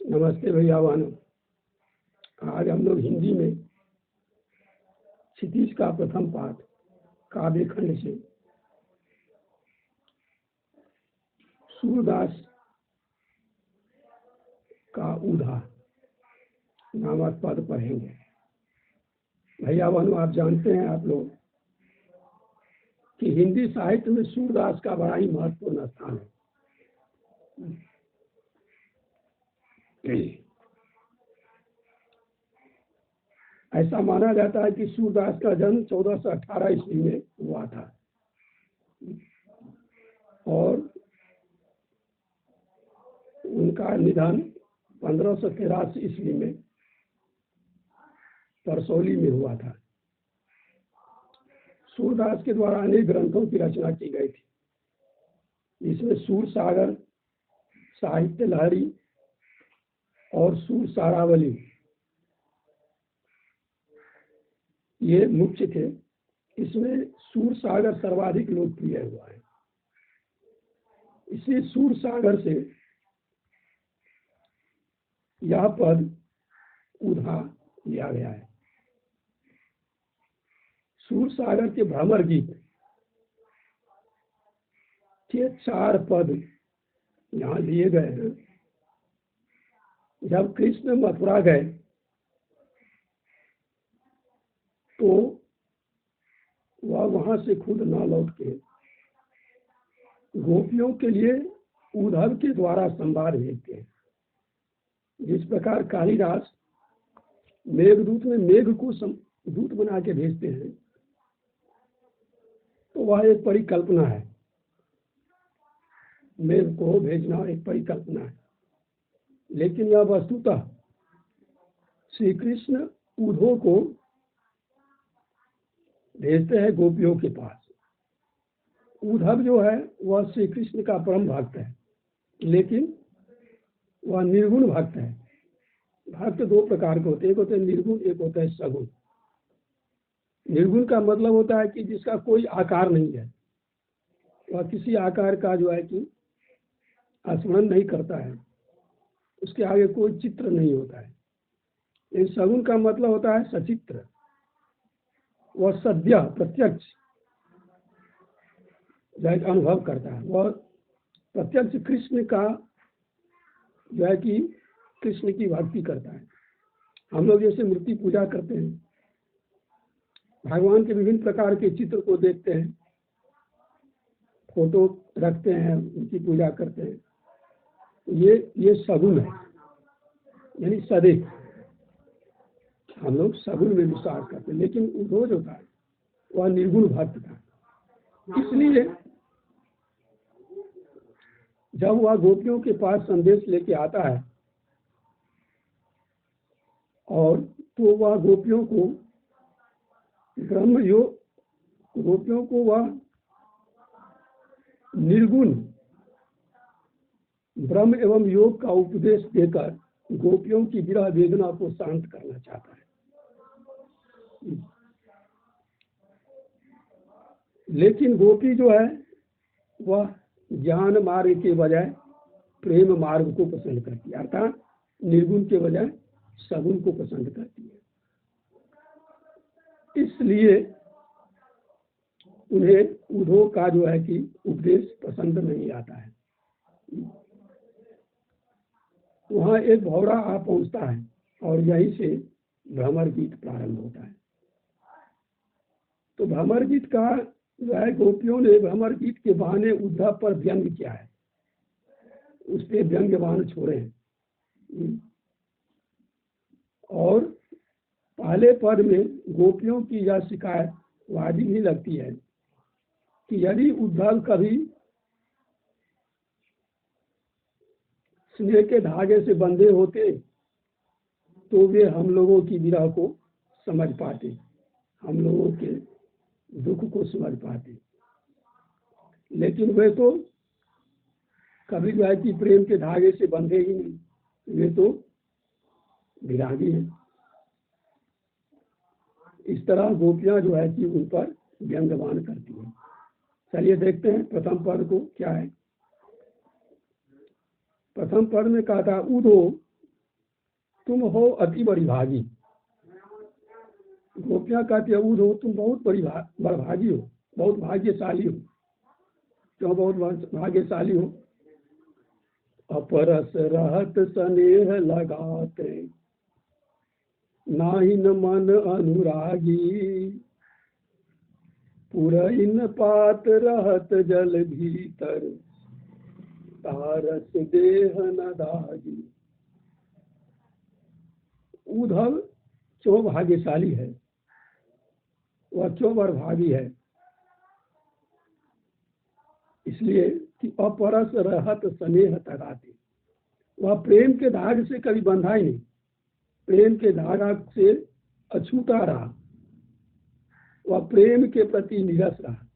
नमस्ते भैया वानो। आज हम लोग हिंदी में क्षितिज का प्रथम पाठ काव्य खंड से सूरदास का ऊधा नामक पद पढ़ेंगे। भैया वानो, आप जानते हैं आप लोग कि हिंदी साहित्य में सूरदास का बड़ा ही महत्वपूर्ण स्थान है। ऐसा माना जाता है कि सूरदास का जन्म 1418 ईस्वी में हुआ था और उनका निधन 1583 ईस्वी में परसौली में हुआ था। सूरदास के द्वारा अनेक ग्रंथों की रचना की गई थी, इसमें सूर सागर, साहित्य लहरी और सूर सारावली ये मुख्य थे। इसमें सूर सागर सर्वाधिक लोकप्रिय हुआ है। इसी सूर सागर से यह पद ऊधा लिया गया है। सूर सागर के भ्रमर गीत के 4 पद यहाँ लिए गए हैं। जब कृष्ण मथुरा गए तो वह वहां से खुद न लौट के गोपियों के लिए उद्धव के द्वारा संवाद भेजते हैं। जिस प्रकार कालिदास मेघदूत में मेघ को दूत बना के भेजते हैं, तो वह एक परिकल्पना है। मेघ को भेजना एक परिकल्पना है, लेकिन यह वस्तुतः श्री कृष्ण उद्धव को भेजते हैं गोपियों के पास। उद्धव जो है वह श्री कृष्ण का परम भक्त है, लेकिन वह निर्गुण भक्त है। भक्त 2 प्रकार के होते हैं, एक होता है निर्गुण, एक होता है सगुण। निर्गुण का मतलब होता है कि जिसका कोई आकार नहीं है, वह किसी आकार का जो है कि स्मरण नहीं करता है, उसके आगे कोई चित्र नहीं होता है। लेकिन सगुण का मतलब होता है सचित्र, वह सद्य प्रत्यक्ष अनुभव करता है। वह प्रत्यक्ष कृष्ण का जो है कि कृष्ण की भक्ति करता है। हम लोग जैसे मूर्ति पूजा करते हैं, भगवान के विभिन्न प्रकार के चित्र को देखते हैं, फोटो रखते हैं, उनकी पूजा करते हैं, ये सगुण है, यानी सदैव हम लोग सगुण में विश्वास करते हैं। लेकिन उद्धव जो था वह निर्गुण भक्त था। इसलिए जब वह गोपियों के पास संदेश लेके आता है और तो वह गोपियों को वह निर्गुण ब्रह्म एवं योग का उपदेश देकर गोपियों की विरह वेदना को शांत करना चाहता है। लेकिन गोपी जो है वह ज्ञान मार्ग के बजाय प्रेम मार्ग को पसंद करती है, अर्थात निर्गुण के बजाय सगुण को पसंद करती है। इसलिए उन्हें उद्धव का जो है कि उपदेश पसंद नहीं आता है। वहां एक भौरा आ पहुंचता है और यहीं से भ्रमर गीत प्रारंभ होता है। तो भ्रमर गीत का जो है, गोपियों ने भ्रमर गीत के बहाने उद्धव पर व्यंग किया है, उस पर व्यंग्य बाण छोड़े हैं। और पहले पद में गोपियों की यह शिकायत वाजिब ही लगती है कि यदि उद्धव कभी स्नेह के धागे से बंधे होते तो वे हम लोगों की विरह को समझ पाते, हम लोगों के दुख को समझ पाते। लेकिन वे तो कभी जो है कि प्रेम के धागे से बंधे ही नहीं, वे तो विरागी हैं। इस तरह गोपियां जो है कि उन पर व्यंग्यवान करती हैं। चलिए देखते हैं प्रथम पद को क्या है। प्रथम पद में कहा था उद्धव तुम हो अति बड़ी भागी। गोपियां कहती है उधो तुम बहुत बड़भागी हो, बहुत भाग्यशाली हो। क्यों बहुत भाग्यशाली हो? अपरस रहत स्नेह लगाते, नाहिन मन अनुरागी। पुरइन पात रहत जल भीतर, तारस देह न दागी। उद्धव क्यों भाग्यशाली है, वह क्यों बड़भागी है? इसलिए कि अपरस रहत स्नेह तगाते, वह प्रेम के धागे से कभी बंधा ही नहीं, प्रेम के धागा से अछूता रहा, वह प्रेम के प्रति निरस रहा,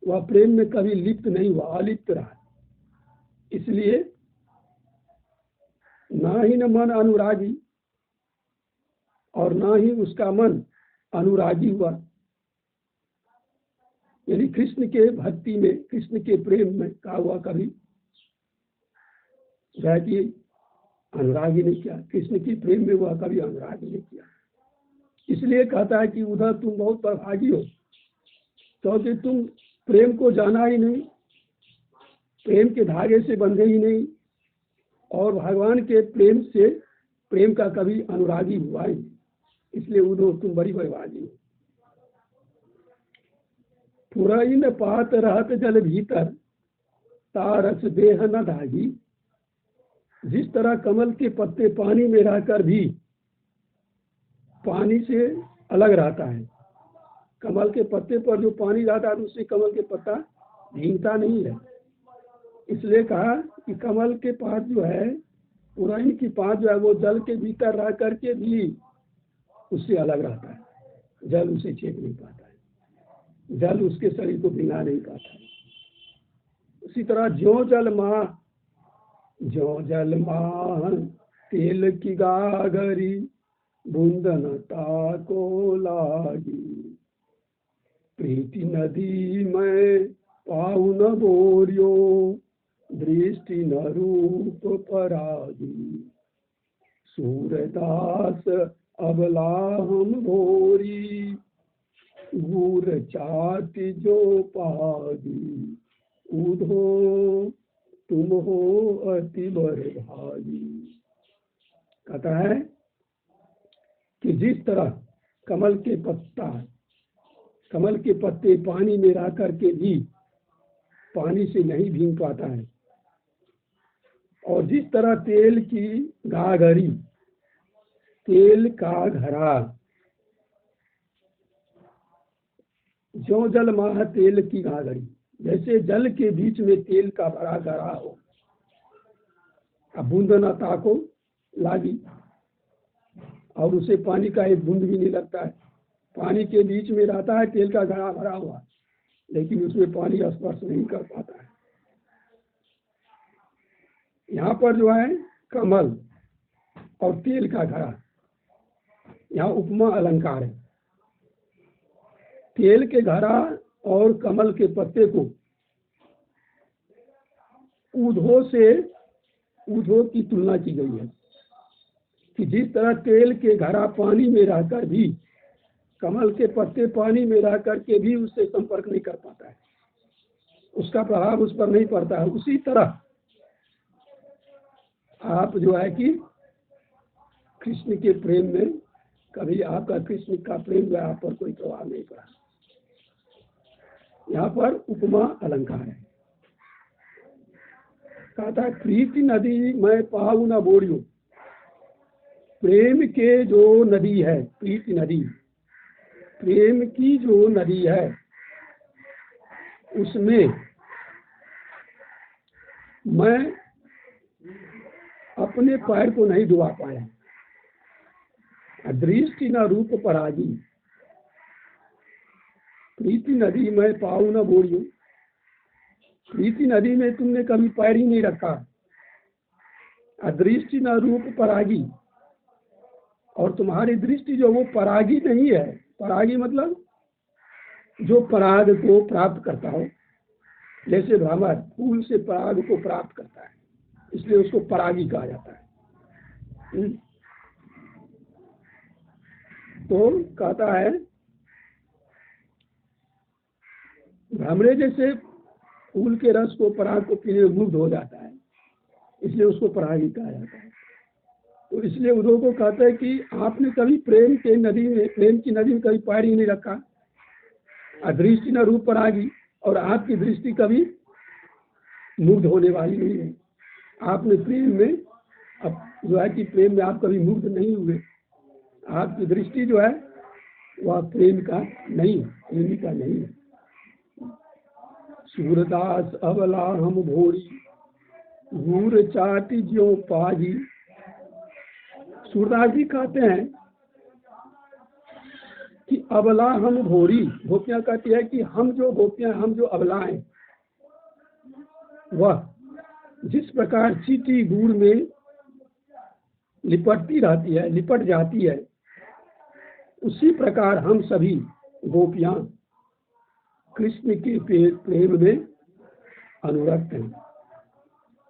वह प्रेम में कभी लिप्त नहीं हुआ, अलिप्त रहा। इसलिए ना ही न मन अनुरागी, और ना ही उसका मन अनुरागी हुआ, यानी कृष्ण के भक्ति में, कृष्ण के प्रेम में का हुआ कभी कि अनुरागी नहीं किया, कृष्ण के प्रेम में हुआ कभी अनुरागी नहीं किया। इसलिए कहता है कि उधर तुम बहुत बड़भागी हो, क्योंकि तुम प्रेम को जाना ही नहीं, प्रेम के धागे से बंधे ही नहीं, और भगवान के प्रेम से प्रेम का कभी अनुरागी हुआ ही नहीं। इसलिए उधर तुम बड़ी बड़भागी हो। पुरइन पात रहत जल भीतर, तारस देह न दागी। जिस तरह कमल के पत्ते पानी में रहकर भी पानी से अलग रहता है, कमल के पत्ते पर जो पानी रहता है उससे कमल के पत्ता भीगता नहीं है। इसलिए कहा कि कमल के पास जो है, पुरइन की पात जो है, वो जल के भीतर रह करके भी उससे अलग रहता है, जल उसे छेक नहीं पाता है, जल उसके शरीर को भिंगा नहीं पाता है। उसी तरह ज्यों जल माह तेल की गागरी, बूंदनता को लागी। प्रीति नदी में पाऊ न बोरियो, दृष्टि न रूप परागी। सूरदास अबला हम भोरी, गुर चाति जो पागी। उधो तुम हो अति बड़भागी। कहता है कि जिस तरह कमल के पत्ते पानी में रह करके भी पानी से नहीं भीग पाता है, और जिस तरह तेल की गागरी, तेल का घड़ा, जो जल माह तेल की गागरी, जैसे जल के बीच में तेल का बड़ा घड़ा हो, अब बूंदनता को लागी, और उसे पानी का एक बूंद भी नहीं लगता है। पानी के बीच में रहता है तेल का घड़ा भरा हुआ, लेकिन उसमें पानी स्पर्श नहीं कर पाता है। यहाँ पर जो है कमल और तेल का घड़ा, यहाँ उपमा अलंकार है। तेल के घड़ा और कमल के पत्ते को ऊधो की तुलना की गई है कि जिस तरह तेल के घड़ा पानी में रहकर भी, कमल के पत्ते पानी में रह करके भी उससे संपर्क नहीं कर पाता है, उसका प्रभाव उस पर नहीं पड़ता है, उसी तरह आप जो है कि कृष्ण के प्रेम में कभी आपका कृष्ण का प्रेम जो है आप पर कोई प्रभाव नहीं पड़ा। यहाँ पर उपमा अलंकार है। कहता है प्रीति नदी मैं पाऊ न बोरियो। प्रेम के जो नदी है, प्रीति नदी, प्रेम की जो नदी है, उसमें मैं अपने पैर को नहीं डुबा पाया। दृष्टि न रूप परागी। प्रीति नदी में पाऊ न बोरियो। प्रीति नदी में तुमने कभी पैर ही नहीं रखा। अदृष्टि न रूप परागी, और तुम्हारी दृष्टि जो वो परागी नहीं है। परागी मतलब जो पराग को प्राप्त करता हो, जैसे भ्रमर फूल से पराग को प्राप्त करता है, इसलिए उसको परागी कहा जाता है। तो कहता है भ्रमरे जैसे फूल के रस को पराग को पीने में मुग्ध हो जाता है, इसलिए उसको परागी कहा जाता है। तो इसलिए उद्धव को कहता है कि आपने कभी प्रेम की नदी में कभी पैर ही नहीं रखा, अदृष्टि न रूप परागी, और आपकी दृष्टि कभी मुग्ध होने वाली नहीं है। आपने प्रेम में अब जो है कि प्रेम में आप कभी मुग्ध नहीं हुए, आपकी दृष्टि जो है वह प्रेम का नहीं, प्रेमी का नहीं है। सूरदास अबला हम भोरी घूर चाटी ज्यो पाजी। सूरदास जी कहते हैं कि अबला हम भोरी, गोपियां कहती है कि हम जो गोपियां, हम जो अबला हैं, वह जिस प्रकार चींटी गुड़ में लिपटती रहती है, लिपट जाती है, उसी प्रकार हम सभी गोपियां कृष्ण के प्रेम में अनुरक्त हैं।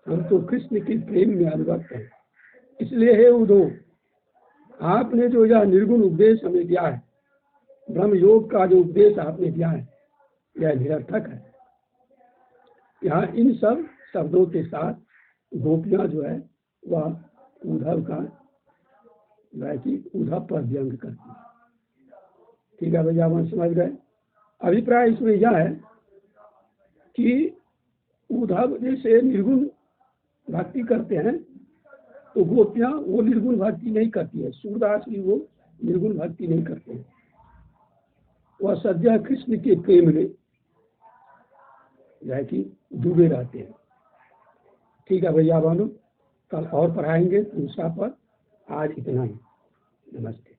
हम तो कृष्ण के प्रेम में अनुरक्त हैं। इसलिए हे उद्धव, आपने जो यह निर्गुण उपदेश हमें दिया है, ब्रह्म योग का जो उपदेश आपने दिया है, यह निरर्थक है। यहाँ इन सब शब्दों के साथ गोपियां जो है वह उद्धव का जो है कि उद्धव पर व्यंग करती है। ठीक है भैया, हम समझ गए। अभिप्राय इसमें यह है कि उद्धव जैसे निर्गुण भक्ति करते हैं तो गोपियां वो निर्गुण भक्ति नहीं करती है। सूरदास भी वो निर्गुण भक्ति नहीं करते हैं, वह सद्य कृष्ण के प्रेम में जो है कि डूबे रहते हैं। ठीक है भैया बहनों, कल और पढ़ाएंगे दूसरा पर। आज इतना ही, नमस्ते।